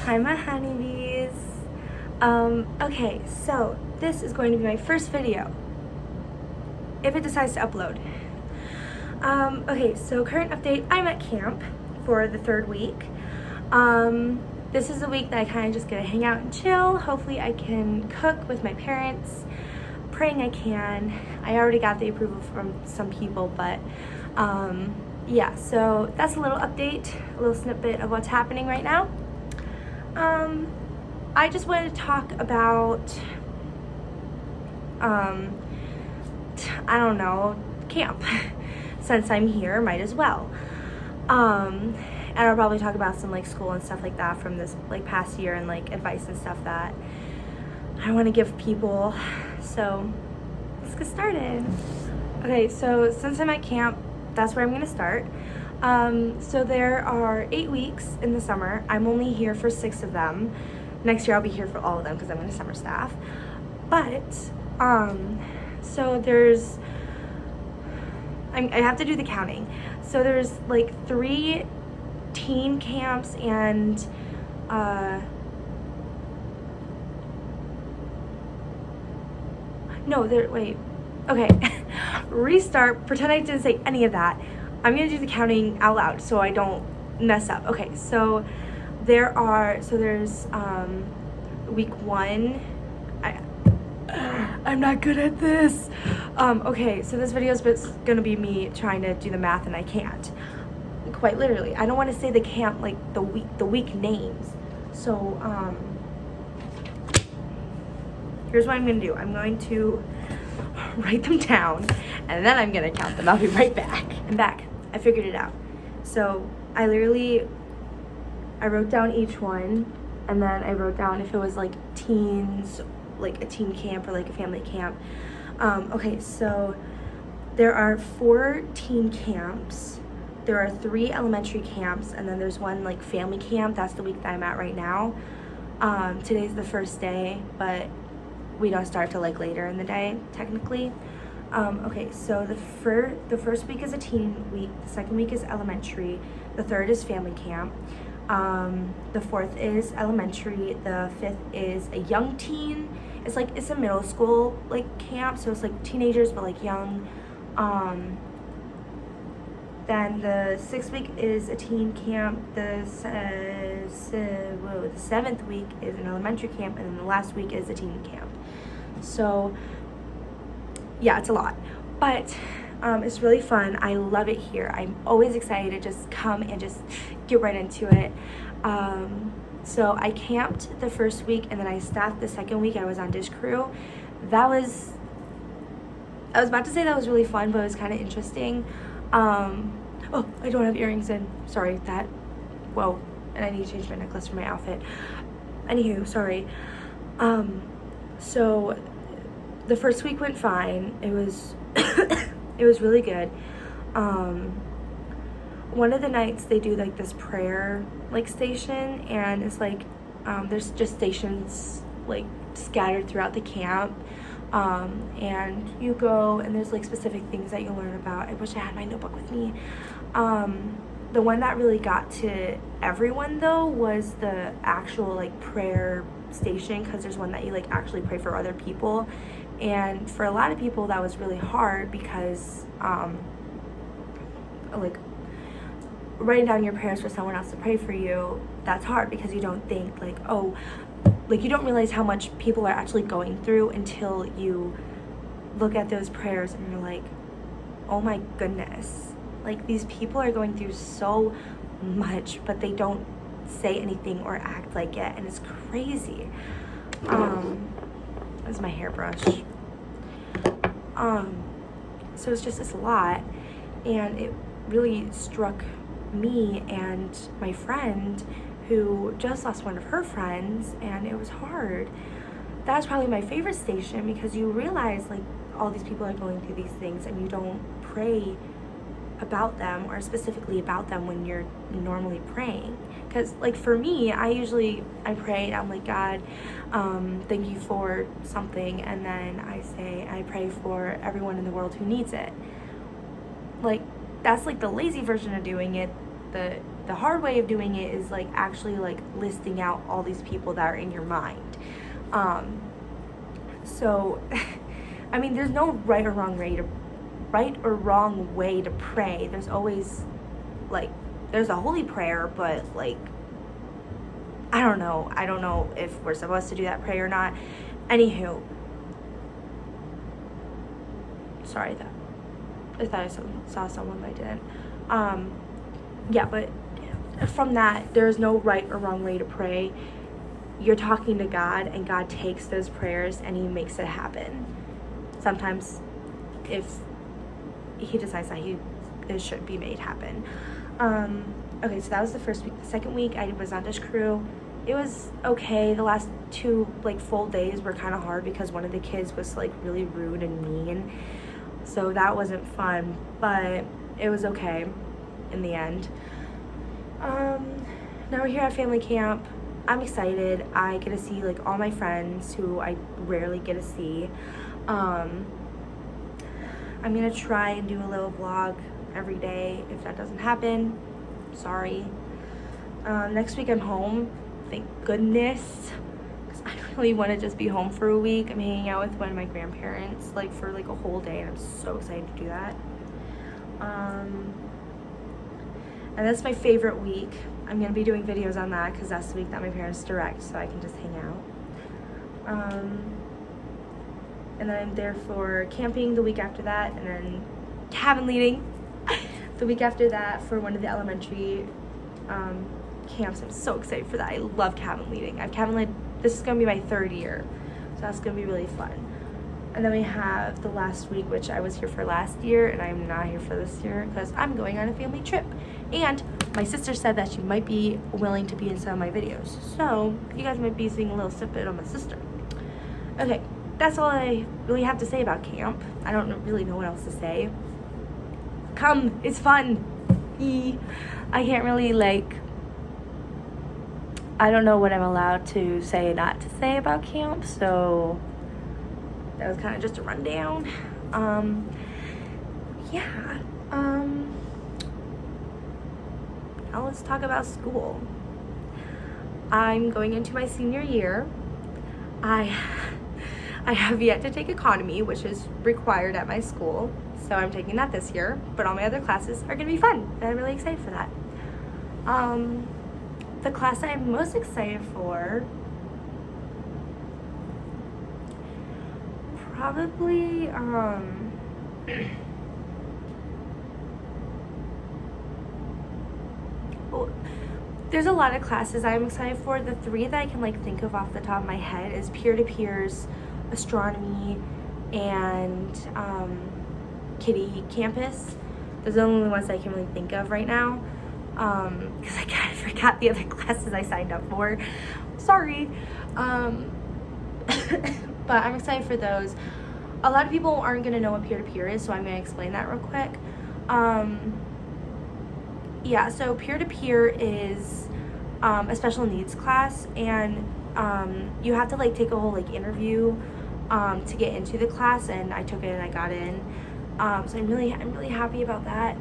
Hi, my honeybees. Okay, so this is going to be my first video, if it decides to upload. Okay, so current update, I'm at camp for the third week. This is the week that I kind of just get to hang out and chill. Hopefully I can cook with my parents. Praying I can. I already got the approval from some people, but yeah, so that's a little update, a little snippet of what's happening right now. I just wanted to talk about, I don't know, camp. Since I'm here, might as well. And I'll probably talk about some like school and stuff like that from this like past year and like advice and stuff that I want to give people. So let's get started. Okay, so since I'm at camp, that's where I'm gonna start. So there are 8 weeks in the summer. I'm only here for 6 of them. Next year I'll be here for all of them because I'm in a summer staff. But so there's, I have to do the counting. So there's like 3 teen camps and wait, okay. Restart, pretend I didn't say any of that. I'm gonna do the counting out loud so I don't mess up. Okay, so there's week 1. I'm not good at this. Okay, so this video is gonna be me trying to do the math and I can't. Quite literally. I don't want to say the camp, like the week names. So here's what I'm gonna do. I'm going to write them down and then I'm gonna count them. I'll be right back. I'm back. I figured it out. So I wrote down each one, and then I wrote down if it was like teens, like a teen camp or like a family camp. Okay, so there are 4 teen camps. There are 3 elementary camps, and then there's 1 like family camp. That's the week that I'm at right now. Today's the first day, but we don't start till like later in the day, technically. Okay, so the first week is a teen week, the second week is elementary, the third is family camp, the fourth is elementary, the fifth is a young teen. It's a middle school like camp, so it's like teenagers but like young. Then the 6th week is a teen camp, the 7th week is an elementary camp, and then the last week is a teen camp. So yeah, it's a lot, but it's really fun. I love it here. I'm always excited to just come and just get right into it. So I camped the first week and then I staffed the second week. I was on dish crew. I was about to say that was really fun, but it was kind of interesting. Oh, I don't have earrings in. Sorry, whoa, and I need to change my necklace for my outfit. Anywho, sorry. So the first week went fine. It was it was really good. One of the nights they do like this prayer like station, and it's like there's just stations like scattered throughout the camp, and you go and there's like specific things that you learn about. I wish I had my notebook with me. The one that really got to everyone though was the actual like prayer station, because there's one that you like actually pray for other people, and for a lot of people that was really hard because like writing down your prayers for someone else to pray for you, that's hard because you don't think like, oh, like you don't realize how much people are actually going through until you look at those prayers and you're like, oh my goodness, like these people are going through so much but they don't say anything or act like it, and it's crazy. This is my hairbrush. So it's a lot, and it really struck me and my friend who just lost one of her friends, and it was hard. That was probably my favorite station because you realize like all these people are going through these things and you don't pray about them or specifically about them when you're normally praying. Because like for me, I pray and I'm like, God, thank you for something, and then I pray for everyone in the world who needs it. Like that's like the lazy version of doing it. The the hard way of doing it is like actually like listing out all these people that are in your mind. So I mean, there's no right or wrong way to pray. There's always like, there's a holy prayer, but like, I don't know if we're supposed to do that prayer or not. Anywho, sorry, I thought I saw someone, but I didn't. Yeah, but from that, there is no right or wrong way to pray. You're talking to God, and God takes those prayers and he makes it happen. Sometimes if he decides that it should be made happen. Okay, so that was the first week. The second week, I was on dish crew. It was okay. The last 2 like full days were kind of hard because one of the kids was like really rude and mean, so that wasn't fun, but it was okay in the end. Now we're here at family camp. I'm excited. I get to see like all my friends who I rarely get to see. I'm gonna try and do a little vlog every day. If that doesn't happen, sorry. Next week I'm home, thank goodness, because I really want to just be home for a week. I'm hanging out with one of my grandparents like for like a whole day, and I'm so excited to do that. And that's my favorite week. I'm gonna be doing videos on that because that's the week that my parents direct, so I can just hang out. And then I'm there for camping the week after that, and then cabin leading the week after that for one of the elementary camps. I'm so excited for that. I love cabin leading. I've cabin led, this is gonna be my 3rd year, so that's gonna be really fun. And then we have the last week, which I was here for last year, and I'm not here for this year because I'm going on a family trip. And my sister said that she might be willing to be in some of my videos, so you guys might be seeing a little snippet of my sister. Okay, that's all I really have to say about camp. I don't really know what else to say. Come, it's fun. I can't really like, I don't know what I'm allowed to say and not to say about camp, so that was kind of just a rundown. Yeah. Now let's talk about school. I'm going into my senior year. I have yet to take economy, which is required at my school, so I'm taking that this year, but all my other classes are gonna be fun, and I'm really excited for that. The class I'm most excited for, probably, well, there's a lot of classes I'm excited for. The 3 that I can like think of off the top of my head is peer-to-peers, astronomy, and Kitty Campus. Those are the only ones I can really think of right now, because I kind of forgot the other classes I signed up for. Sorry. But I'm excited for those. A lot of people aren't going to know what peer-to-peer is, so I'm going to explain that real quick. Yeah, so peer-to-peer is a special needs class, and you have to like take a whole like interview to get into the class, and I took it and I got in. So I'm really happy about that.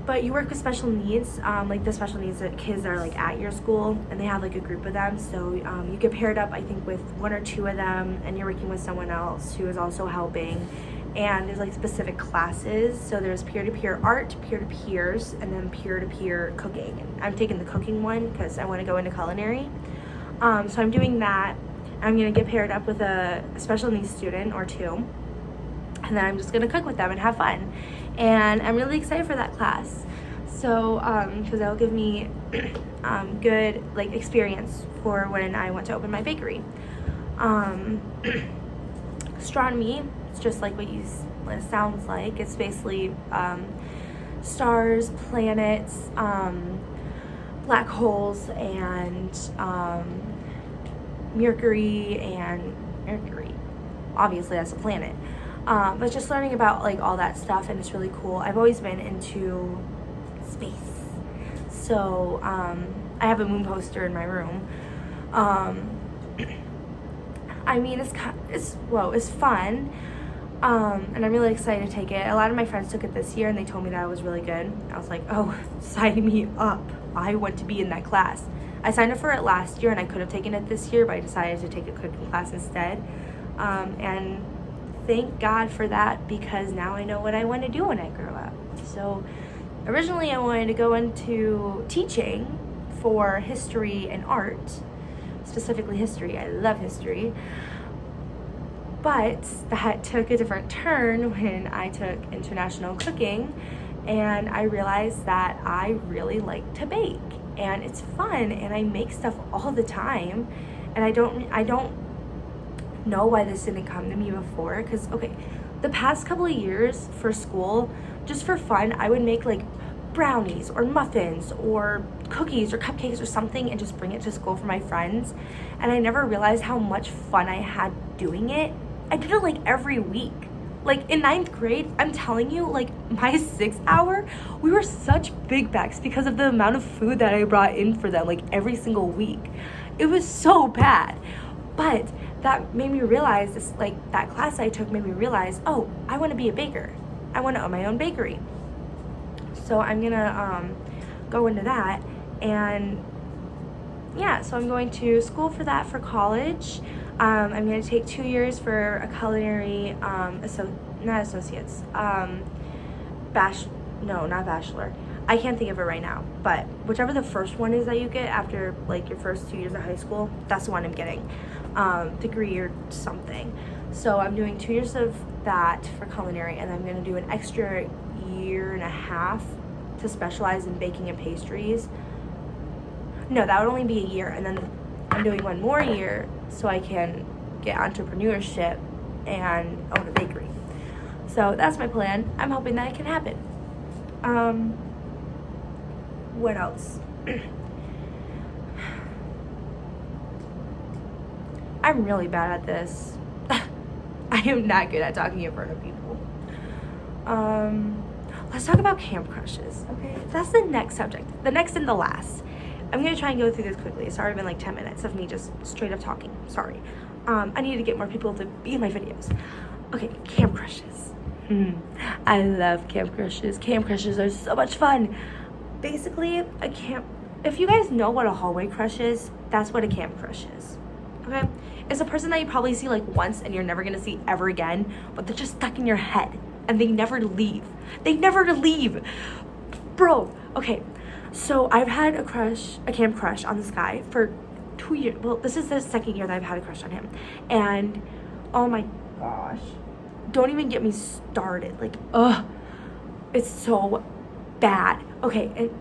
But you work with special needs, like the special needs that kids are like at your school, and they have like a group of them, so you get paired up I think with 1 or 2 of them, and you're working with someone else who is also helping. And there's like specific classes, so there's peer-to-peer art, peer-to-peers, and then peer-to-peer cooking. And I'm taking the cooking one because I want to go into culinary, so I'm doing that. I'm gonna get paired up with a special needs student or 2, and then I'm just gonna cook with them and have fun. And I'm really excited for that class. So, because that'll give me good like experience for when I want to open my bakery. Astronomy, it's just like what it sounds like. It's basically stars, planets, black holes, and Mercury. Obviously, that's a planet. But just learning about like all that stuff, and it's really cool. I've always been into space, so I have a moon poster in my room. I mean, it's fun. And I'm really excited to take it. A lot of my friends took it this year and they told me that it was really good. I was like, oh, sign me up. I want to be in that class. I signed up for it last year and I could have taken it this year, but I decided to take a cooking class instead. And thank God for that, because now I know what I want to do when I grow up. So originally I wanted to go into teaching for history and art, specifically history. I love history. But that took a different turn when I took international cooking, and I realized that I really like to bake, and it's fun, and I make stuff all the time, and I don't know why this didn't come to me before, because okay, the past couple of years for school, just for fun, I would make like brownies or muffins or cookies or cupcakes or something and just bring it to school for my friends, and I never realized how much fun I had doing it. I did it like every week. Like in 9th grade, I'm telling you, like my 6th hour, we were such big bags because of the amount of food that I brought in for them, like every single week. It was so bad. But that made me realize, this, like that class I took made me realize, oh, I want to be a baker. I want to own my own bakery. So I'm gonna go into that, and yeah, so I'm going to school for that for college. I'm going to take 2 years for a culinary, not associates, not bachelor. I can't think of it right now, but whichever the first one is that you get after like your first 2 years of high school, that's the one I'm getting, degree or something. So I'm doing 2 years of that for culinary, and I'm going to do an extra year and a half to specialize in baking and pastries. No, that would only be a year, and then I'm doing one more year so I can get entrepreneurship and own a bakery. So that's my plan. I'm hoping that it can happen. What else? I'm really bad at this. I am not good at talking in front of people. Let's talk about camp crushes, okay? That's the next subject. The next and the last. I'm gonna try and go through this quickly. It's already been like 10 minutes of me just straight up talking. Sorry. I need to get more people to be in my videos. Okay, camp crushes. I love camp crushes. Camp crushes are so much fun. Basically, if you guys know what a hallway crush is, that's what a camp crush is. Okay? It's a person that you probably see like once and you're never gonna see ever again, but they're just stuck in your head and they never leave. They never leave. Bro, okay. So I've had a camp crush on this guy for 2 years. Well, this is the second year that I've had a crush on him. And oh my gosh, don't even get me started. Like, ugh, it's so bad. Okay, and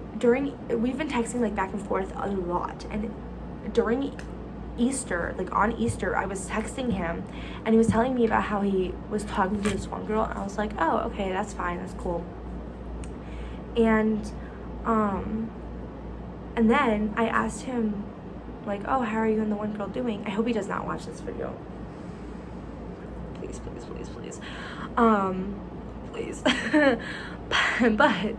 we've been texting like back and forth a lot. And during Easter, like on Easter, I was texting him and he was telling me about how he was talking to this one girl. And I was like, oh, okay, that's fine, that's cool. And then I asked him, like, oh, how are you and the one girl doing? I hope he does not watch this video. Please, please, please, please. Please. But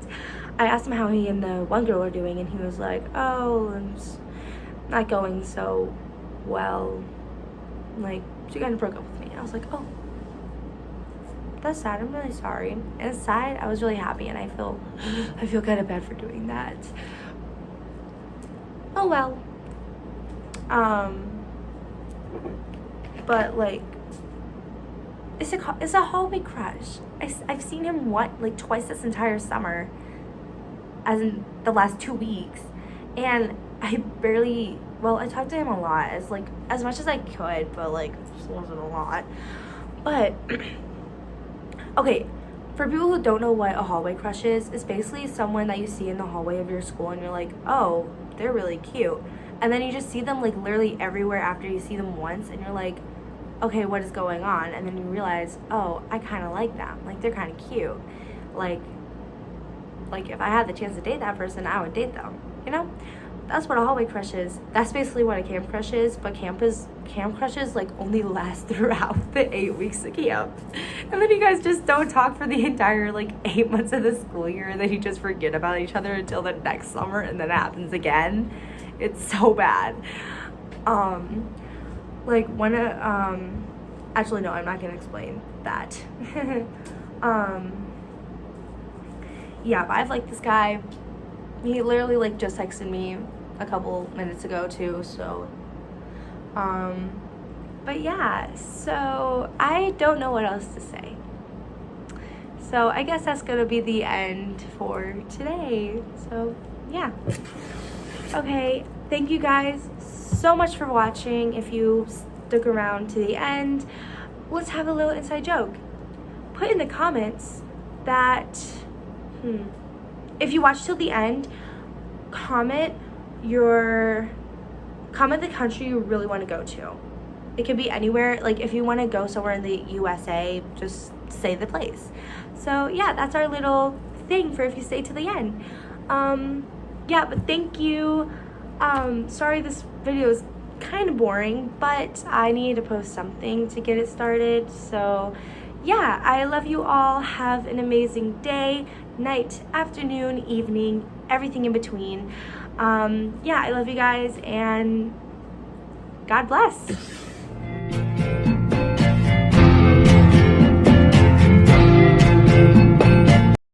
I asked him how he and the one girl are doing, and he was like, oh, it's not going so well. Like, she kind of broke up with me. And I was like, oh, that's sad. I'm really sorry. And inside, I was really happy, and I feel kind of bad for doing that. Oh well. But like, it's a hallway crush. I've seen him twice this entire summer, as in the last 2 weeks, and I talked to him a lot, as much as I could, but like, just wasn't a lot. But okay, for people who don't know what a hallway crush is, it's basically someone that you see in the hallway of your school and you're like, oh, they're really cute. And then you just see them like literally everywhere after you see them once, and you're like, okay, what is going on? And then you realize, oh, I kind of like them. Like, they're kind of cute. Like if I had the chance to date that person, I would date them, you know? That's what a hallway crush is. That's basically what a camp crush is, but camp crushes like only last throughout the 8 weeks of camp. And then you guys just don't talk for the entire like 8 months of the school year, and then you just forget about each other until the next summer, and then it happens again. It's so bad. Actually, no, I'm not gonna explain that. Yeah, but I've liked this guy. He literally like just texted me a couple minutes ago too, so but yeah, so I don't know what else to say. So I guess that's gonna be the end for today. So yeah. Okay, thank you guys so much for watching. If you stuck around to the end, let's have a little inside joke. Put in the comments that if you watch till the end, comment the country you really want to go to. It could be anywhere. Like if you want to go somewhere in the USA, just say the place. So yeah, that's our little thing for if you stay to the end. Yeah, but thank you. Sorry this video is kind of boring, but I need to post something to get it started. So yeah, I love you all. Have an amazing day, night, afternoon, evening, everything in between. Yeah, I love you guys, and God bless.